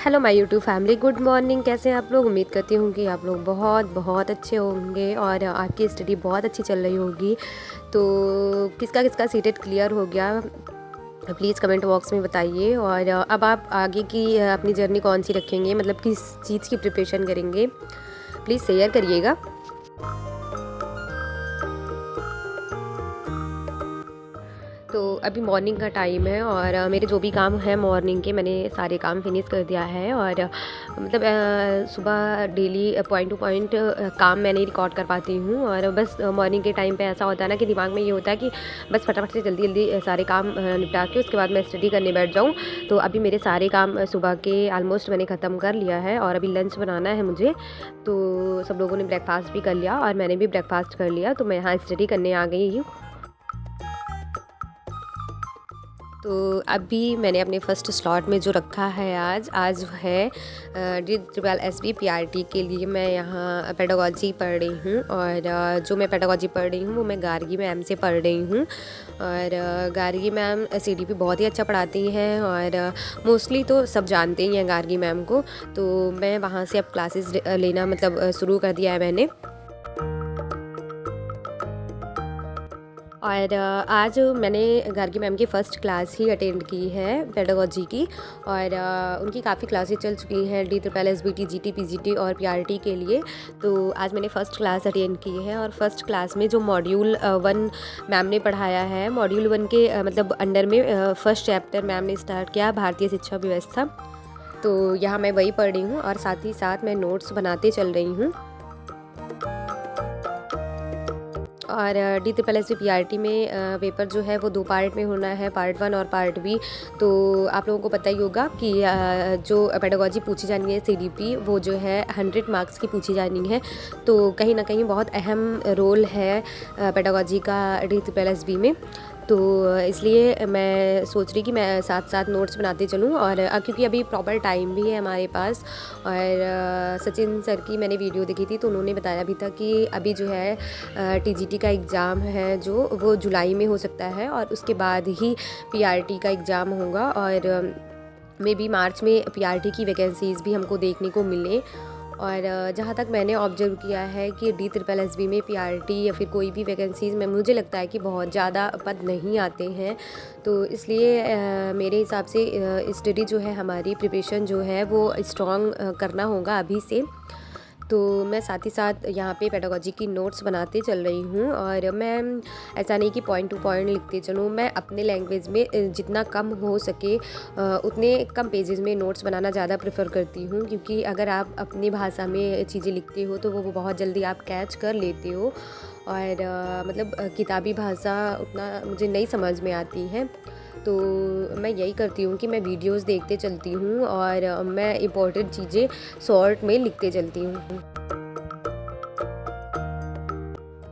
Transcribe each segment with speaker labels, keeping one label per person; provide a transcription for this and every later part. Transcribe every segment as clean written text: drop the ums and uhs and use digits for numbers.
Speaker 1: Hello my YouTube family, good morning. कैसे हैं आप लोग? उम्मीद करती हूँ कि आप लोग बहुत बहुत अच्छे होंगे और आपकी स्टडी बहुत अच्छी चल रही होगी। तो किसका किसका सीटेट क्लियर हो गया, प्लीज़ कमेंट बॉक्स में बताइए। और अब आप आगे की अपनी जर्नी कौन सी रखेंगे, मतलब किस चीज़ की प्रिपरेशन करेंगे, प्लीज़ शेयर करिएगा। तो अभी मॉर्निंग का टाइम है और मेरे जो भी काम हैं मॉर्निंग के, मैंने सारे काम फिनिश कर दिया है। और मतलब सुबह डेली पॉइंट टू पॉइंट काम मैं नहीं रिकॉर्ड कर पाती हूँ। और बस मॉर्निंग के टाइम पे ऐसा होता है ना कि दिमाग में ये होता है कि बस फटाफट से जल्दी जल्दी सारे काम निपटा के उसके बाद मैं स्टडी करने बैठ जाऊँ। तो अभी मेरे सारे काम सुबह के ऑलमोस्ट मैंने ख़त्म कर लिया है और अभी लंच बनाना है मुझे। तो सब लोगों ने ब्रेकफास्ट भी कर लिया और मैंने भी ब्रेकफास्ट कर लिया, तो मैं यहाँ स्टडी करने आ गई हूँ। तो अभी मैंने अपने फ़र्स्ट स्लॉट में जो रखा है आज है DSSB PRT के लिए। मैं यहाँ पेडागोजी पढ़ रही हूँ और जो मैं पेडागोजी पढ़ रही हूँ वो मैं गार्गी मैम से पढ़ रही हूँ। और गार्गी मैम CDP बहुत ही अच्छा पढ़ाती हैं और मोस्टली तो सब जानते ही हैं गार्गी मैम को। तो मैं वहाँ से अब क्लासेस लेना मतलब शुरू कर दिया है मैंने। और आज मैंने गार्गी मैम की फ़र्स्ट क्लास ही अटेंड की है पेडागोजी की। और उनकी काफ़ी क्लासेस चल चुकी हैं DSSB GT PGT और PRT के लिए। तो आज मैंने फ़र्स्ट क्लास अटेंड की है और फर्स्ट क्लास में जो मॉड्यूल 1 मैम ने पढ़ाया है, मॉड्यूल 1 के मतलब अंडर में फर्स्ट चैप्टर मैम ने स्टार्ट किया भारतीय शिक्षा व्यवस्था। तो यहाँ मैं वही पढ़ रही हूँ और साथ ही साथ मैं नोट्स बनाते चल रही हूँ। और DSSB PRT में पेपर जो है वो 2 पार्ट में होना है, पार्ट 1 और पार्ट बी। तो आप लोगों को पता ही होगा कि जो पेडागोजी पूछी जानी है CDP वो जो है 100 मार्क्स की पूछी जानी है। तो कहीं ना कहीं बहुत अहम रोल है पेडागोजी का DSSB में। तो इसलिए मैं सोच रही कि मैं साथ साथ नोट्स बनाते चलूँ। और क्योंकि अभी प्रॉपर टाइम भी है हमारे पास। और सचिन सर की मैंने वीडियो देखी थी तो उन्होंने बताया भी था कि अभी जो है TGT का एग्ज़ाम है जो वो जुलाई में हो सकता है और उसके बाद ही PRT का एग्ज़ाम होगा। और मे बी मार्च में PRT की वैकेंसीज़ भी हमको देखने को मिलें। और जहाँ तक मैंने ऑब्जर्व किया है कि DSSB में PRT या फिर कोई भी वैकेंसीज़ में मुझे लगता है कि बहुत ज़्यादा पद नहीं आते हैं। तो इसलिए मेरे हिसाब से स्टडी जो है, हमारी प्रिपरेशन जो है वो स्ट्रॉन्ग करना होगा अभी से। तो मैं साथ ही साथ यहाँ पे पेडागोजी की नोट्स बनाते चल रही हूँ। और मैं ऐसा नहीं कि पॉइंट टू पॉइंट लिखते चलूँ, मैं अपने लैंग्वेज में जितना कम हो सके उतने कम पेजेस में नोट्स बनाना ज़्यादा प्रेफर करती हूँ। क्योंकि अगर आप अपनी भाषा में चीज़ें लिखते हो तो वो बहुत जल्दी आप कैच कर लेते हो। और मतलब किताबी भाषा उतना मुझे नहीं समझ में आती है। तो मैं यही करती हूँ कि मैं वीडियोस देखते चलती हूँ और मैं इम्पोर्टेंट चीज़ें शॉर्ट में लिखते चलती हूँ।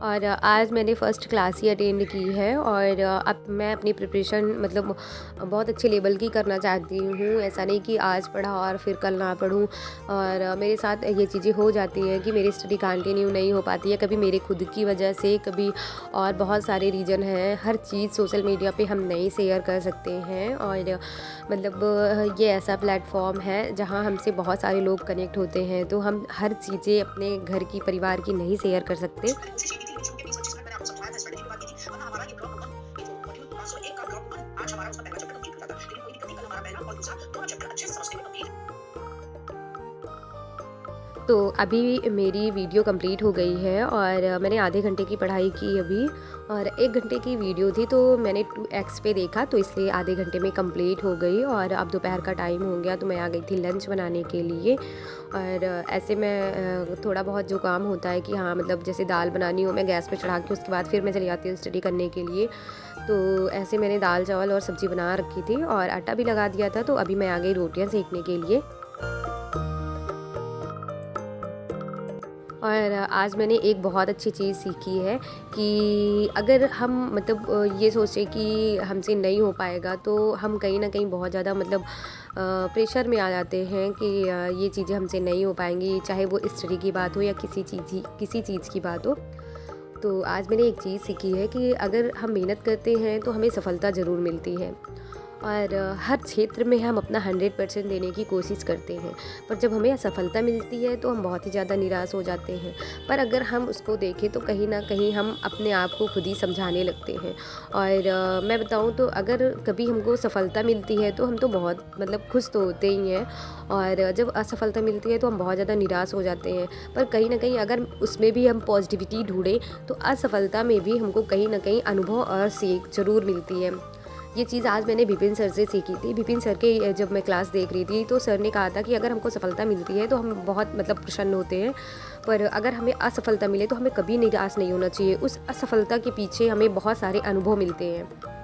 Speaker 1: और आज मैंने फ़र्स्ट क्लास ही अटेंड की है और अब मैं अपनी प्रिपरेशन मतलब बहुत अच्छे लेवल की करना चाहती हूँ। ऐसा नहीं कि आज पढ़ा और फिर कल ना पढूँ। और मेरे साथ ये चीज़ें हो जाती हैं कि मेरी स्टडी कंटिन्यू नहीं हो पाती है, कभी मेरे खुद की वजह से, कभी और बहुत सारे रीज़न हैं। हर चीज़ सोशल मीडिया पे हम नहीं शेयर कर सकते हैं। और मतलब ये ऐसा प्लेटफॉर्म है जहाँ हमसे बहुत सारे लोग कनेक्ट होते हैं, तो हम हर चीज़ें अपने घर की, परिवार की नहीं शेयर कर सकते। तो अभी मेरी वीडियो कंप्लीट हो गई है और मैंने आधे घंटे की पढ़ाई की अभी। और 1 घंटे की वीडियो थी तो मैंने 2x पे देखा, तो इसलिए आधे घंटे में कंप्लीट हो गई। और अब दोपहर का टाइम हो गया तो मैं आ गई थी लंच बनाने के लिए। और ऐसे मैं थोड़ा बहुत जो काम होता है कि हाँ मतलब जैसे दाल बनानी हो, मैं गैस पे चढ़ा के उसके बाद फिर मैं चली जाती हूँ स्टडी करने के लिए। तो ऐसे मैंने दाल चावल और सब्ज़ी बना रखी थी और आटा भी लगा दिया था। तो अभी मैं आ गई रोटियाँ सेकने के लिए। और आज मैंने एक बहुत अच्छी चीज़ सीखी है कि अगर हम मतलब ये सोचें कि हमसे नहीं हो पाएगा तो हम कहीं ना कहीं बहुत ज़्यादा मतलब प्रेशर में आ जाते हैं कि ये चीज़ें हमसे नहीं हो पाएंगी, चाहे वो स्टडी की बात हो या किसी चीज़ की बात हो। तो आज मैंने एक चीज़ सीखी है कि अगर हम मेहनत करते हैं तो हमें सफलता ज़रूर मिलती है। और हर क्षेत्र में हम अपना 100% देने की कोशिश करते हैं, पर जब हमें असफलता मिलती है तो हम बहुत ही ज़्यादा निराश हो जाते हैं। पर अगर हम उसको देखें तो कहीं न कहीं हम अपने आप को खुद ही समझाने लगते हैं। और मैं बताऊँ तो अगर कभी हमको सफलता मिलती है तो हम तो बहुत मतलब खुश तो होते ही हैं, और जब असफलता मिलती है तो हम बहुत ज़्यादा निराश हो जाते हैं। पर कहीं न कहीं अगर उसमें भी हम पॉजिटिविटी ढूँढें तो असफलता में भी हमको कहीं न कहीं अनुभव और सीख ज़रूर मिलती है। ये चीज़ आज मैंने विपिन सर से सीखी थी। विपिन सर के जब मैं क्लास देख रही थी तो सर ने कहा था कि अगर हमको सफलता मिलती है तो हम बहुत मतलब प्रसन्न होते हैं, पर अगर हमें असफलता मिले तो हमें कभी निराश नहीं होना चाहिए। उस असफलता के पीछे हमें बहुत सारे अनुभव मिलते हैं।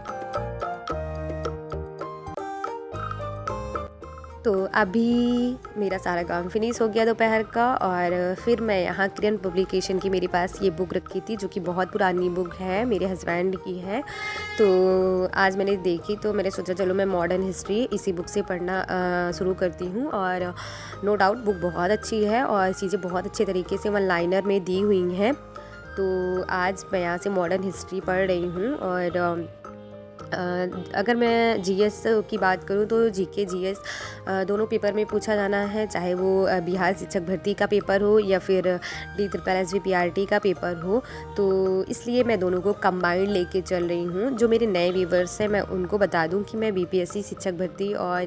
Speaker 1: तो अभी मेरा सारा काम फिनिश हो गया दोपहर का, और फिर मैं यहाँ किरण पब्लिकेशन की मेरे पास ये बुक रखी थी जो कि बहुत पुरानी बुक है, मेरे हस्बैंड की है। तो आज मैंने देखी तो मैंने सोचा चलो मैं मॉडर्न हिस्ट्री इसी बुक से पढ़ना शुरू करती हूँ। और नो डाउट बुक बहुत अच्छी है और चीज़ें बहुत अच्छे तरीके से वन लाइनर में दी हुई हैं। तो आज मैं यहाँ से मॉडर्न हिस्ट्री पढ़ रही हूँ। और अगर मैं जीएस की बात करूँ तो जीके जीएस दोनों पेपर में पूछा जाना है, चाहे वो बिहार शिक्षक भर्ती का पेपर हो या फिर DSSB पीआरटी का पेपर हो। तो इसलिए मैं दोनों को कंबाइंड लेके चल रही हूँ। जो मेरे नए व्यूवर्स हैं मैं उनको बता दूँ कि मैं बीपीएससी शिक्षक भर्ती और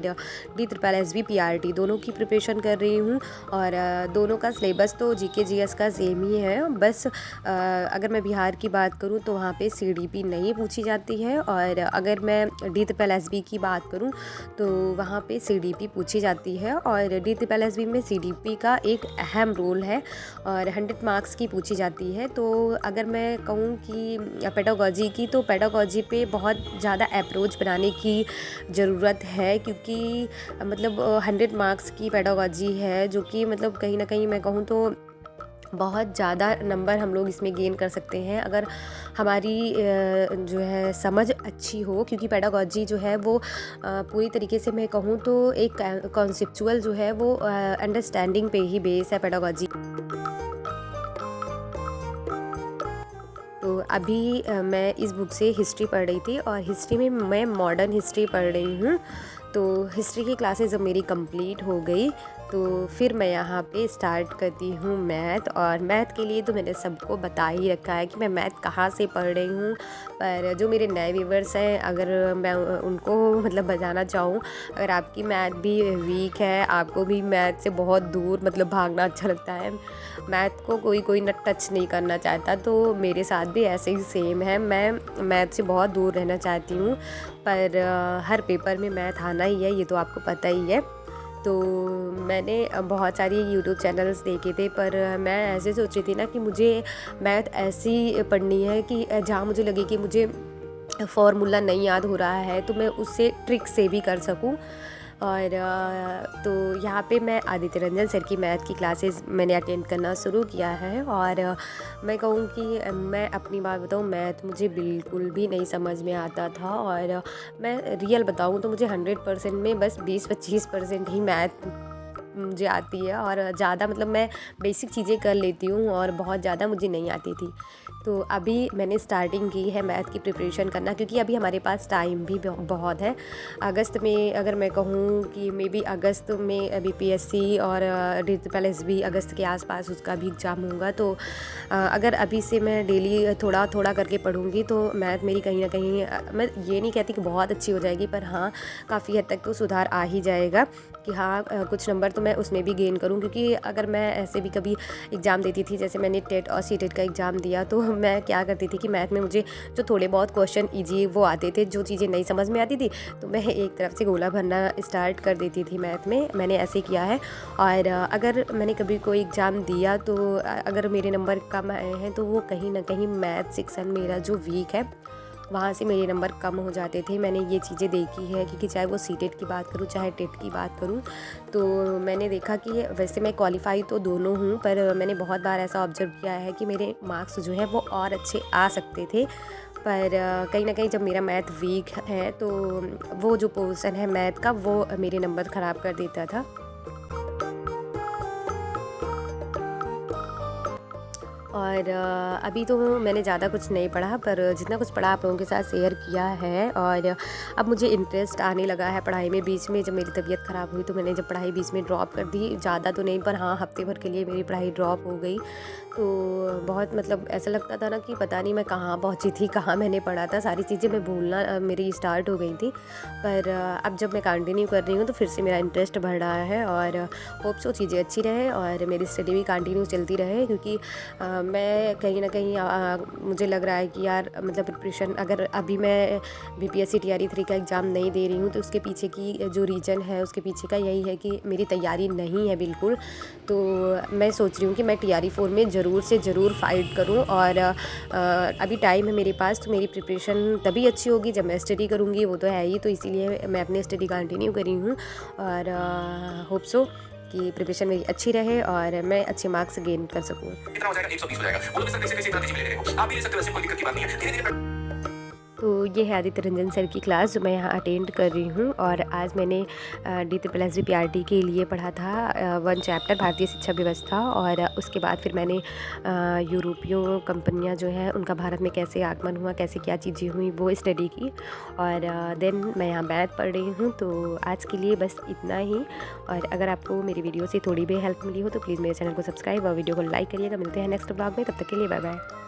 Speaker 1: DSSB पीआरटी दोनों की प्रिपरेशन कर रही हूँ। और दोनों का सिलेबस तो जीके जीएस का सेम ही है, बस अगर मैं बिहार की बात करूँ तो वहाँ पे सीडीपी नहीं पूछी जाती है, और अगर मैं DSSB की बात करूं तो वहाँ पे सीडीपी पूछी जाती है। और DSSB में सीडीपी का एक अहम रोल है और 100 मार्क्स की पूछी जाती है। तो अगर मैं कहूँ कि पेडागोजी की, तो पेडागोजी पे बहुत ज़्यादा अप्रोच बनाने की ज़रूरत है, क्योंकि मतलब 100 मार्क्स की पेडागोजी है जो कि मतलब कहीं ना कहीं मैं कहूँ तो बहुत ज़्यादा नंबर हम लोग इसमें गेन कर सकते हैं अगर हमारी जो है समझ अच्छी हो। क्योंकि पेडागोजी जो है वो पूरी तरीके से मैं कहूँ तो एक कॉन्सेप्चुअल जो है वो अंडरस्टैंडिंग पे ही बेस है पेडागोजी। तो अभी मैं इस बुक से हिस्ट्री पढ़ रही थी और हिस्ट्री में मैं मॉडर्न हिस्ट्री पढ़ रही हूँ। तो हिस्ट्री की क्लासेस जब मेरी कंप्लीट हो गई तो फिर मैं यहाँ पे स्टार्ट करती हूँ मैथ। और मैथ के लिए तो मैंने सबको बता ही रखा है कि मैं मैथ कहाँ से पढ़ रही हूँ। पर जो मेरे नए व्यूवर्स हैं अगर मैं उनको मतलब बताना चाहूँ, अगर आपकी मैथ भी वीक है, आपको भी मैथ से बहुत दूर मतलब भागना अच्छा लगता है, मैथ को कोई न टच नहीं करना चाहता, तो मेरे साथ भी ऐसे ही सेम है। मैं मैथ से बहुत दूर रहना चाहती हूँ, पर हर पेपर में मैथ आना ही है, ये तो आपको पता ही है। तो मैंने बहुत सारी यूट्यूब चैनल्स देखे थे, पर मैं ऐसे सोच रही थी ना कि मुझे मैथ ऐसी पढ़नी है कि जहाँ मुझे लगे कि मुझे फॉर्मूला नहीं याद हो रहा है तो मैं उससे ट्रिक से भी कर सकूं। और तो यहाँ पे मैं आदित्य रंजन सर की मैथ की क्लासेस मैंने अटेंड करना शुरू किया है। और मैं कहूँ कि मैं अपनी बात बताऊँ, मैथ मुझे बिल्कुल भी नहीं समझ में आता था। और मैं रियल बताऊँ तो मुझे 100% में बस 20-25% ही मैथ मुझे आती है, और ज़्यादा मतलब मैं बेसिक चीज़ें कर लेती हूँ और बहुत ज़्यादा मुझे नहीं आती थी। तो अभी मैंने स्टार्टिंग की है मैथ की प्रिपरेशन करना, क्योंकि अभी हमारे पास टाइम भी बहुत है। अगस्त में अगर मैं कहूँ कि मे बी अगस्त में बीपीएससी और DSSB अगस्त के आसपास उसका भी एग्ज़ाम होगा। तो अगर अभी से मैं डेली थोड़ा थोड़ा करके पढ़ूँगी तो मैथ मेरी कहीं ना कहीं, मैं ये नहीं कहती कि बहुत अच्छी हो जाएगी, पर हाँ काफ़ी हद तक तो सुधार आ ही जाएगा कि हाँ कुछ नंबर तो मैं उसमें भी गेन करूँ। क्योंकि अगर मैं ऐसे भी कभी एग्ज़ाम देती थी, जैसे मैंने टेट और सीटेट का एग्ज़ाम दिया, तो मैं क्या करती थी कि मैथ में मुझे जो थोड़े बहुत क्वेश्चन ईजी वो आते थे, जो चीज़ें नहीं समझ में आती थी तो मैं एक तरफ से गोला भरना स्टार्ट कर देती थी मैथ में। मैंने ऐसे किया है। और अगर मैंने कभी कोई एग्ज़ाम दिया तो अगर मेरे नंबर कम आए हैं तो वो कहीं ना कहीं मैथ सेक्शन मेरा जो वीक है वहाँ से मेरे नंबर कम हो जाते थे। मैंने ये चीज़ें देखी है, क्योंकि चाहे वो सीटेट की बात करूँ चाहे टेट की बात करूँ, तो मैंने देखा कि वैसे मैं क्वालिफाई तो दोनों हूँ, पर मैंने बहुत बार ऐसा ऑब्जर्व किया है कि मेरे मार्क्स जो है वो और अच्छे आ सकते थे। पर कहीं ना कहीं जब मेरा मैथ वीक है तो वो जो पोर्शन है मैथ का वो मेरे नंबर ख़राब कर देता था। और अभी तो मैंने ज़्यादा कुछ नहीं पढ़ा, पर जितना कुछ पढ़ा आप लोगों के साथ शेयर किया है। और अब मुझे इंटरेस्ट आने लगा है पढ़ाई में। बीच में जब मेरी तबीयत ख़राब हुई तो मैंने जब पढ़ाई बीच में ड्रॉप कर दी, ज़्यादा तो नहीं पर हाँ हफ्ते भर के लिए मेरी पढ़ाई ड्रॉप हो गई। तो बहुत मतलब ऐसा लगता था ना कि पता नहीं मैं कहाँ पहुँची थी, कहाँ मैंने पढ़ा था, सारी चीज़ें मैं भूलना मेरी स्टार्ट हो गई थी। पर अब जब मैं कंटिन्यू कर रही हूँ तो फिर से मेरा इंटरेस्ट बढ़ रहा है और होप सो चीज़ें अच्छी रहे और मेरी स्टडी भी कंटिन्यू चलती रहे। क्योंकि मैं कहीं ना कहीं मुझे लग रहा है कि यार मतलब प्रिपरेशन, अगर अभी मैं बीपीएससी टीआरई 3 का एग्ज़ाम नहीं दे रही हूँ तो उसके पीछे की जो रीज़न है उसके पीछे का यही है कि मेरी तैयारी नहीं है बिल्कुल। तो मैं सोच रही हूँ कि मैं टीआरई 4 में ज़रूर से ज़रूर फ़ाइट करूँ। और अभी टाइम है मेरे पास, तो मेरी प्रिपरेशन तभी अच्छी होगी जब मैं स्टडी करूँगी, वो तो है ही। तो इसीलिए मैं अपनी स्टडी कंटिन्यू करी हूँ और होप सो कि प्रिपरेशन मेरी अच्छी रहे और मैं अच्छे मार्क्स गेन कर सकूँ।
Speaker 2: कितना हो जाएगा? 120 हो जाएगा। वो लोग सर कैसे इतना तेजी में ले रहे हो? आप भी ले सकते हो, वैसे कोई दिक्कत की बात नहीं है। धीरे-धीरे
Speaker 1: तो ये है आदित्य रंजन सर की क्लास जो मैं यहाँ अटेंड कर रही हूँ। और आज मैंने DTPLSB PRT के लिए पढ़ा था 1 चैप्टर भारतीय शिक्षा व्यवस्था। और उसके बाद फिर मैंने यूरोपीय कंपनियाँ जो हैं उनका भारत में कैसे आगमन हुआ, कैसे क्या चीज़ें हुई, वो स्टडी की। और देन मैं यहाँ मैथ पढ़ रही हूँ। तो आज के लिए बस इतना ही। और अगर आपको मेरी वीडियो से थोड़ी भी हेल्प मिली हो तो प्लीज़ मेरे चैनल को सब्सक्राइब और वीडियो को लाइक करिएगा। मिलते हैं नेक्स्ट ब्लॉग में, तब तक के लिए बाय बाय।